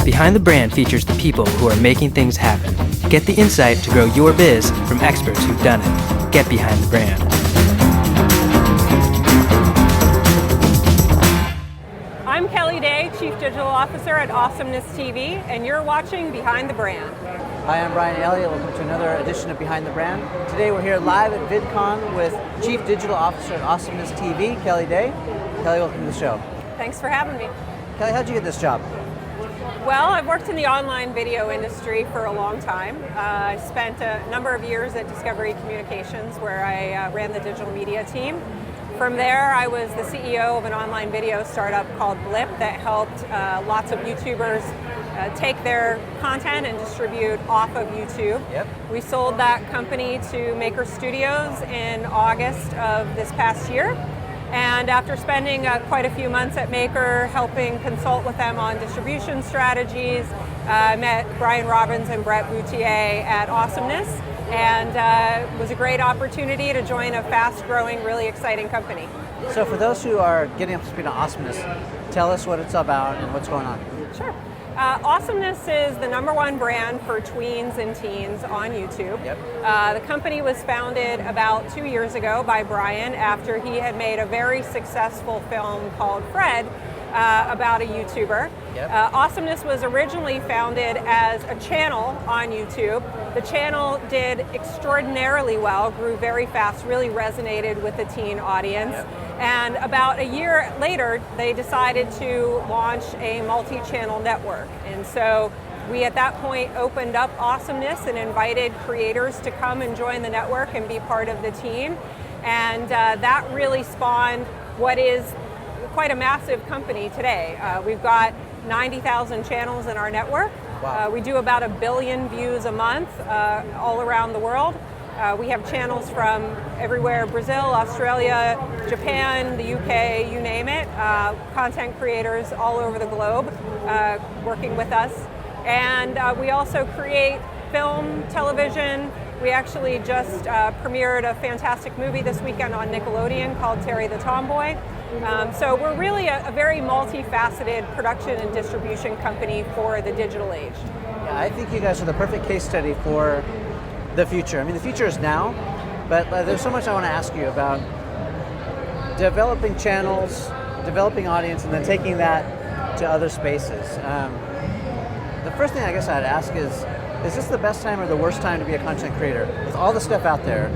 Behind the Brand features the people who are making things happen. Get the insight to grow your biz from experts who've done it. Get behind the brand. I'm Kelly Day, Chief Digital Officer at Awesomeness TV, and you're watching Behind the Brand. Hi, I'm Bryan and Elliott. Welcome to another edition of Behind the Brand. Today we're here live at VidCon with Chief Digital Officer at Awesomeness TV, Kelly Day. Kelly, welcome to the show. Thanks for having me. Kelly, how'd you get this job? Well, I've worked in the online video industry for a long time. I spent a number of years at Discovery Communications where I ran the digital media team. From there, I was the CEO of an online video startup called Blip that helped lots of YouTubers take their content and distribute off of YouTube. Yep. We sold that company to Maker Studios in August of this past year. And after spending quite a few months at Maker, helping consult with them on distribution strategies, I met Bryan and Brett Boutier at Awesomeness, and it was a great opportunity to join a fast-growing, really exciting company. So for those who are getting up to speed on Awesomeness, tell us what it's about and what's going on. Sure. Awesomeness is the #1 brand for tweens and teens on YouTube. Yep. The company was founded about 2 years ago by Bryan after he had made a very successful film called Fred about a YouTuber. Yep. Awesomeness was originally founded as a channel on YouTube. The channel did extraordinarily well, grew very fast, really resonated with the teen audience. Yep. And about a year later, they decided to launch a multi-channel network. And so we at that point opened up Awesomeness and invited creators to come and join the network and be part of the team. And that really spawned what is quite a massive company today. We've got 90,000 channels in our network. Wow. We do about 1 billion views a month all around the world. We have channels from everywhere, Brazil, Australia, Japan, the UK, you name it. Content creators all over the globe working with us. And we also create film, television. We actually just premiered a fantastic movie this weekend on Nickelodeon called Terry the Tomboy. So we're really a very multifaceted production and distribution company for the digital age. Yeah, I think you guys are the perfect case study for the future. I mean, the future is now, but there's so much I want to ask you about developing channels, developing audience, and then taking that to other spaces. The first thing I guess I'd ask is this the best time or the worst time to be a content creator? With all the stuff out there.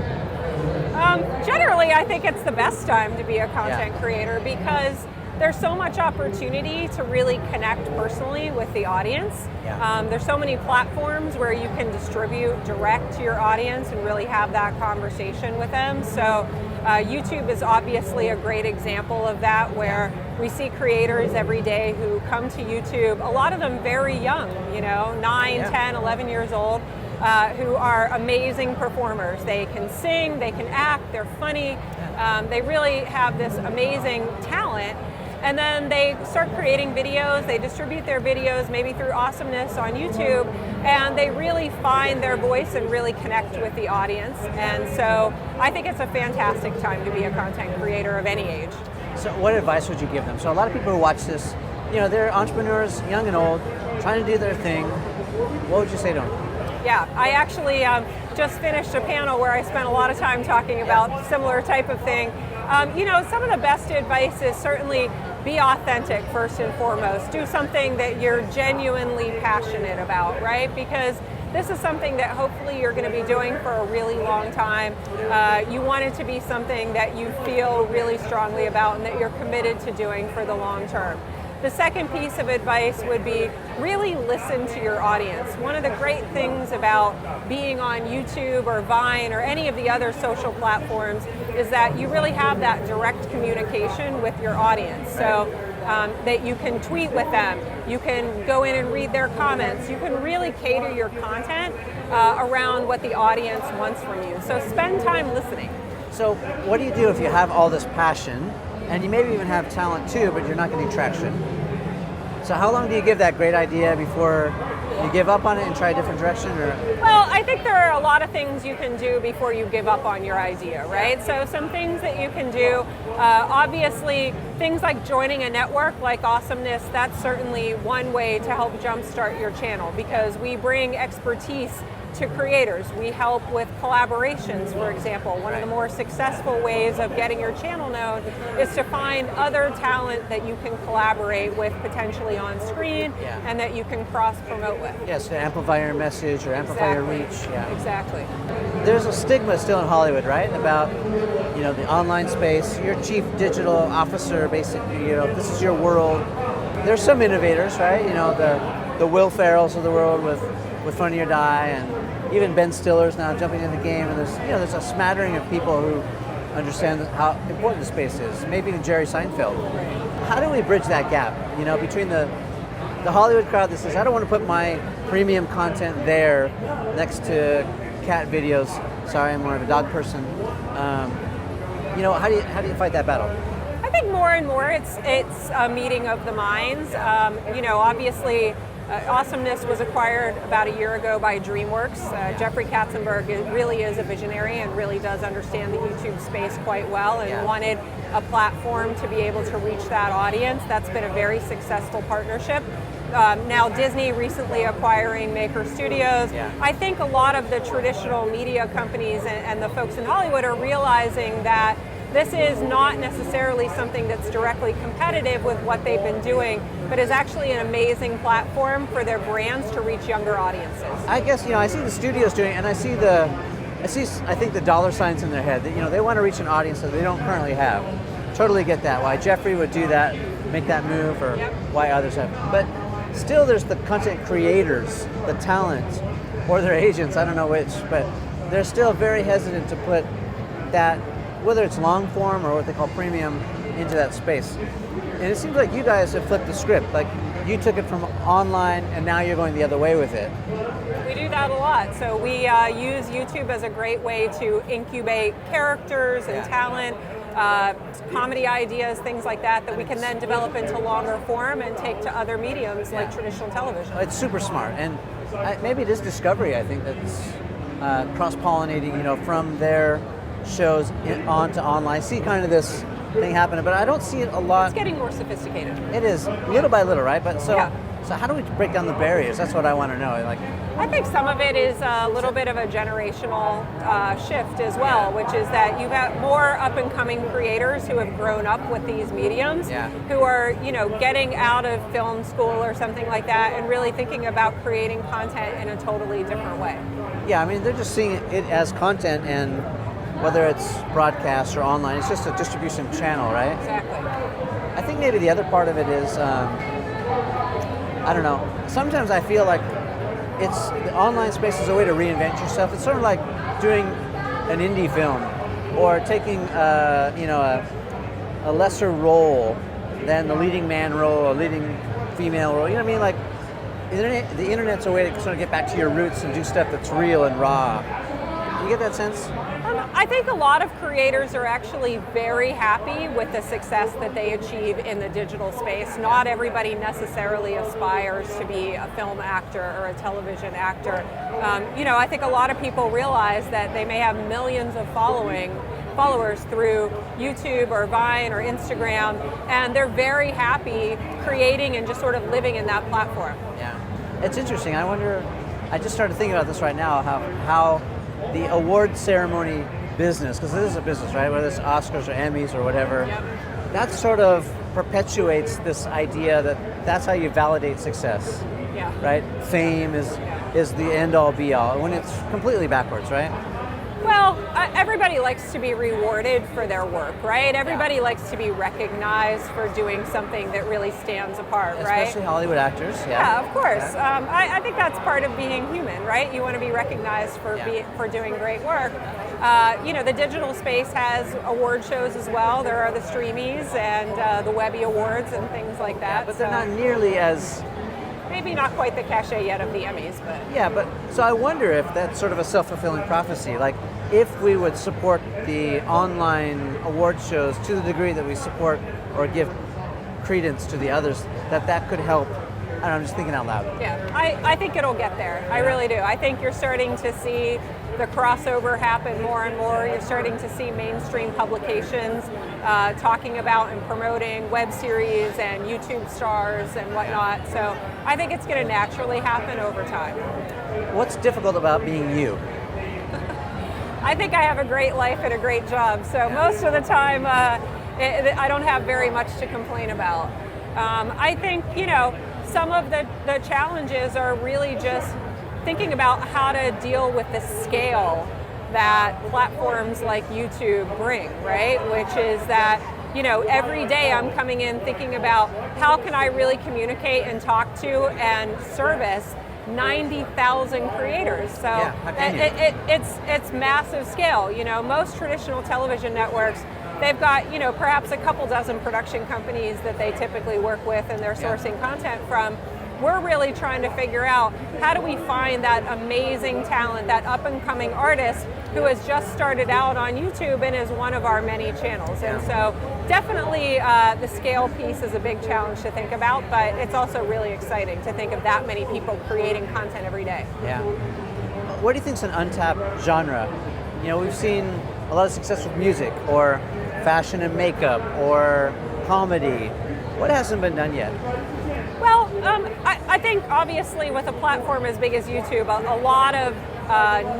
Generally, I think it's the best time to be a content creator because there's so much opportunity to really connect personally with the audience. Yeah. There's so many platforms where you can distribute direct to your audience and really have that conversation with them. So YouTube is obviously a great example of that, where we see creators every day who come to YouTube, a lot of them very young, 9, 10, 11 years old, who are amazing performers. They can sing, they can act, they're funny, they really have this amazing talent. And then they start creating videos, they distribute their videos maybe through Awesomeness on YouTube, and they really find their voice and really connect with the audience. And so I think it's a fantastic time to be a content creator of any age. So what advice would you give them? So a lot of people who watch this, they're entrepreneurs, young and old, trying to do their thing. What would you say to them? Yeah, I actually just finished a panel where I spent a lot of time talking about similar type of thing. Some of the best advice is certainly be authentic first and foremost. Do something that you're genuinely passionate about, right? Because this is something that hopefully you're going to be doing for a really long time. You want it to be something that you feel really strongly about and that you're committed to doing for the long term. The second piece of advice would be really listen to your audience. One of the great things about being on YouTube or Vine or any of the other social platforms is that you really have that direct communication with your audience. So that you can tweet with them, you can go in and read their comments, you can really cater your content around what the audience wants from you. So spend time listening. So what do you do if you have all this passion and you maybe even have talent too, but you're not getting traction? So how long do you give that great idea before you give up on it and try a different direction? Or? Well, I think there are a lot of things you can do before you give up on your idea, right? So some things that you can do, obviously things like joining a network like Awesomeness, that's certainly one way to help jumpstart your channel, because we bring expertise to creators. We help with collaborations, for example. One of the more successful ways of getting your channel known is to find other talent that you can collaborate with potentially on screen and that you can cross-promote with. Yes, to amplify your message or amplify your reach. Yeah. Exactly. There's a stigma still in Hollywood, right, about the online space. You're chief digital officer, basically. This is your world. There's some innovators, right? The Will Ferrells of the world with Funny or Die, and even Ben Stiller's now jumping in the game. And there's a smattering of people who understand how important the space is. Maybe even Jerry Seinfeld. How do we bridge that gap? Between the Hollywood crowd that says, I don't want to put my premium content there next to cat videos. Sorry, I'm more of a dog person. How do you fight that battle? I think more and more it's a meeting of the minds. Obviously, Awesomeness was acquired about a year ago by DreamWorks. Jeffrey Katzenberg really is a visionary and really does understand the YouTube space quite well, and wanted a platform to be able to reach that audience. That's been a very successful partnership. Now Disney recently acquiring Maker Studios. I think a lot of the traditional media companies and the folks in Hollywood are realizing that this is not necessarily something that's directly competitive with what they've been doing, but is actually an amazing platform for their brands to reach younger audiences. I guess, I see the studios doing it, and I think the dollar signs in their head that, they want to reach an audience that they don't currently have. Totally get that, why Jeffrey would do that, make that move, or why others have. But still there's the content creators, the talent, or their agents, I don't know which, but they're still very hesitant to put that, whether it's long form or what they call premium, into that space. And it seems like you guys have flipped the script. Like, you took it from online and now you're going the other way with it. We do that a lot. So we use YouTube as a great way to incubate characters and talent, comedy ideas, things like that we can then develop into longer form and take to other mediums like traditional television. It's super smart. And maybe it is Discovery, I think, that's cross-pollinating, from their shows onto online. I see kind of this thing happening, but I don't see it a lot. It's getting more sophisticated. It is, little by little, right? But so how do we break down the barriers? That's what I want to know. I think some of it is a little bit of a generational shift as well, which is that you've got more up-and-coming creators who have grown up with these mediums, who are, getting out of film school or something like that and really thinking about creating content in a totally different way. Yeah, I mean, they're just seeing it as content, and whether it's broadcast or online, it's just a distribution channel, right? Exactly. I think maybe the other part of it is, I don't know, sometimes I feel like the online space is a way to reinvent yourself. It's sort of like doing an indie film or taking a lesser role than the leading man role or leading female role. You know what I mean? Like, the internet's a way to sort of get back to your roots and do stuff that's real and raw. You get that sense? I think a lot of creators are actually very happy with the success that they achieve in the digital space. Not everybody necessarily aspires to be a film actor or a television actor. I think a lot of people realize that they may have millions of followers through YouTube or Vine or Instagram, and they're very happy creating and just sort of living in that platform. Yeah, it's interesting. I wonder, I just started thinking about this right now, how the award ceremony business, because this is a business, right? Whether it's Oscars or Emmys or whatever, that sort of perpetuates this idea that that's how you validate success, right? Fame is the end-all be-all, when it's completely backwards, right? Well, everybody likes to be rewarded for their work, right? Everybody likes to be recognized for doing something that really stands apart, right? Especially Hollywood actors. Yeah, of course. I think that's part of being human, right? You want to be recognized for doing great work. The digital space has award shows as well. There are the Streamies and the Webby Awards and things like that. Yeah, but they're not nearly as... Maybe not quite the cachet yet of the Emmys, but... Yeah, but so I wonder if that's sort of a self-fulfilling prophecy. Like, if we would support the online award shows to the degree that we support or give credence to the others, that could help. I don't know, I'm just thinking out loud. Yeah, I think it'll get there. I really do. I think you're starting to see the crossover happen more and more. You're starting to see mainstream publications talking about and promoting web series and YouTube stars and whatnot. So I think it's going to naturally happen over time. What's difficult about being you? I think I have a great life and a great job. So most of the time, I don't have very much to complain about. I think, some of the challenges are really just thinking about how to deal with the scale that platforms like YouTube bring, right? Which is that, every day I'm coming in thinking about how can I really communicate and talk to and service 90,000 creators. So it's massive scale. Most traditional television networks, they've got, perhaps a couple dozen production companies that they typically work with and they're sourcing content from. We're really trying to figure out how do we find that amazing talent, that up and coming artist who has just started out on YouTube and is one of our many channels. And so definitely the scale piece is a big challenge to think about, but it's also really exciting to think of that many people creating content every day. Yeah. What do you think is an untapped genre? We've seen a lot of success with music or fashion and makeup or comedy. What hasn't been done yet? Well, I think obviously with a platform as big as YouTube, a lot of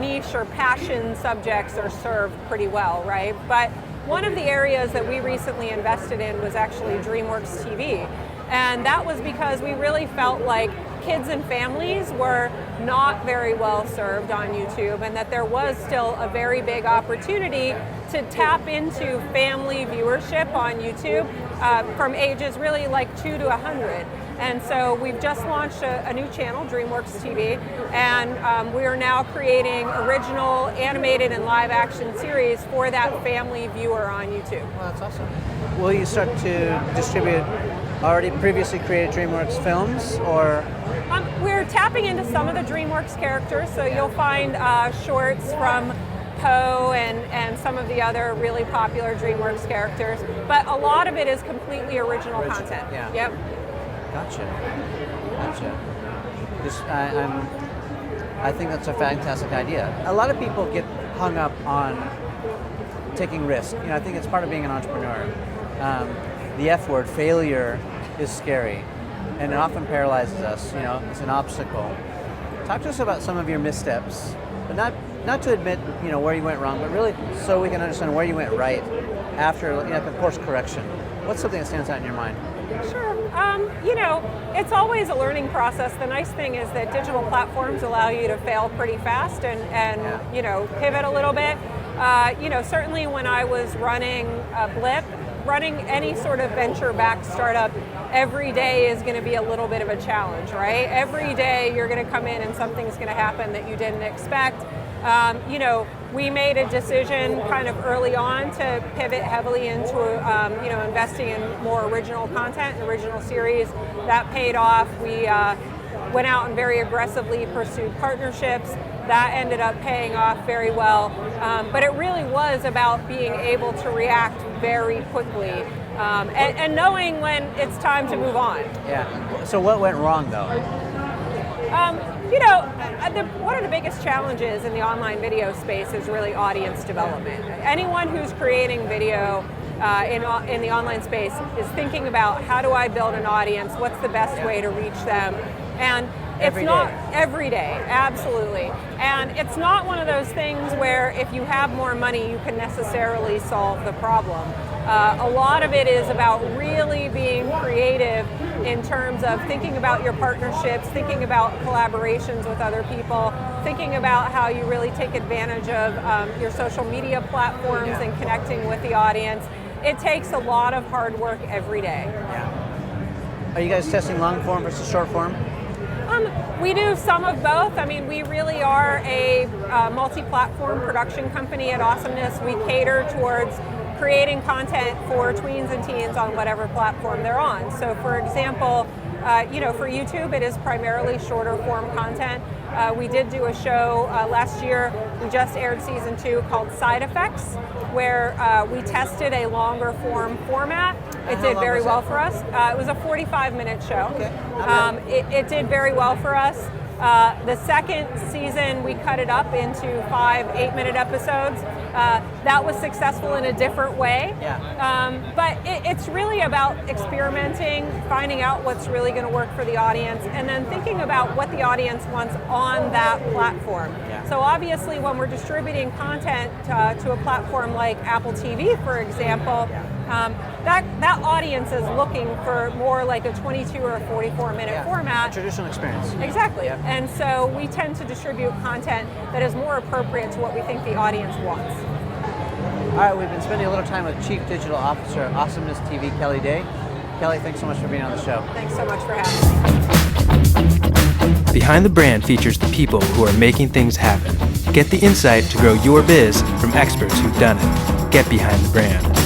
niche or passion subjects are served pretty well, right? But one of the areas that we recently invested in was actually DreamWorks TV. And that was because we really felt like kids and families were not very well served on YouTube, and that there was still a very big opportunity to tap into family viewership on YouTube from ages really like 2 to 100. And so we've just launched a new channel, DreamWorks TV, and we are now creating original animated and live action series for that family viewer on YouTube. Well, that's awesome. Will you start to distribute already previously created DreamWorks films, or? We're tapping into some of the DreamWorks characters, so you'll find shorts from Poe and some of the other really popular DreamWorks characters, but a lot of it is completely original content. Yeah. Yep. Gotcha. I think that's a fantastic idea. A lot of people get hung up on taking risks. I think it's part of being an entrepreneur. The F word, failure, is scary, and it often paralyzes us. It's an obstacle. Talk to us about some of your missteps, but not to admit where you went wrong, but really so we can understand where you went right after the course correction. What's something that stands out in your mind? Sure. It's always a learning process. The nice thing is that digital platforms allow you to fail pretty fast and pivot a little bit. Certainly when I was running Blip, running any sort of venture-backed startup, every day is going to be a little bit of a challenge, right? Every day you're going to come in and something's going to happen that you didn't expect. We made a decision kind of early on to pivot heavily into, investing in more original content and original series. That paid off. We went out and very aggressively pursued partnerships. That ended up paying off very well. But it really was about being able to react very quickly and knowing when it's time to move on. Yeah. So what went wrong though? One of the biggest challenges in the online video space is really audience development. Anyone who's creating video in the online space is thinking about how do I build an audience, what's the best way to reach them, and every day, absolutely. And it's not one of those things where if you have more money, you can necessarily solve the problem. A lot of it is about really being creative in terms of thinking about your partnerships, thinking about collaborations with other people, thinking about how you really take advantage of your social media platforms and connecting with the audience. It takes a lot of hard work every day. Yeah. Are you guys testing long form versus short form? We do some of both. I mean, we really are a multi-platform production company at Awesomeness. We cater towards creating content for tweens and teens on whatever platform they're on. So for example, for YouTube, it is primarily shorter form content. We did do a show last year, we just aired season 2 called Side Effects, where we tested a longer form format. It did very well for us. It was a 45-minute show. Okay. It did very well for us. The second season, we cut it up into 5 8-minute episodes. That was successful in a different way. But it's really about experimenting, finding out what's really going to work for the audience, and then thinking about what the audience wants on that platform. So obviously, when we're distributing content to a platform like Apple TV, for example, that audience is looking for more like a 22 or a 44-minute format. A traditional experience. Exactly. And so we tend to distribute content that is more appropriate to what we think the audience wants. All right, we've been spending a little time with Chief Digital Officer at Awesomeness TV, Kelly Day. Kelly, thanks so much for being on the show. Thanks so much for having me. Behind the Brand features the people who are making things happen. Get the insight to grow your biz from experts who've done it. Get behind the brand.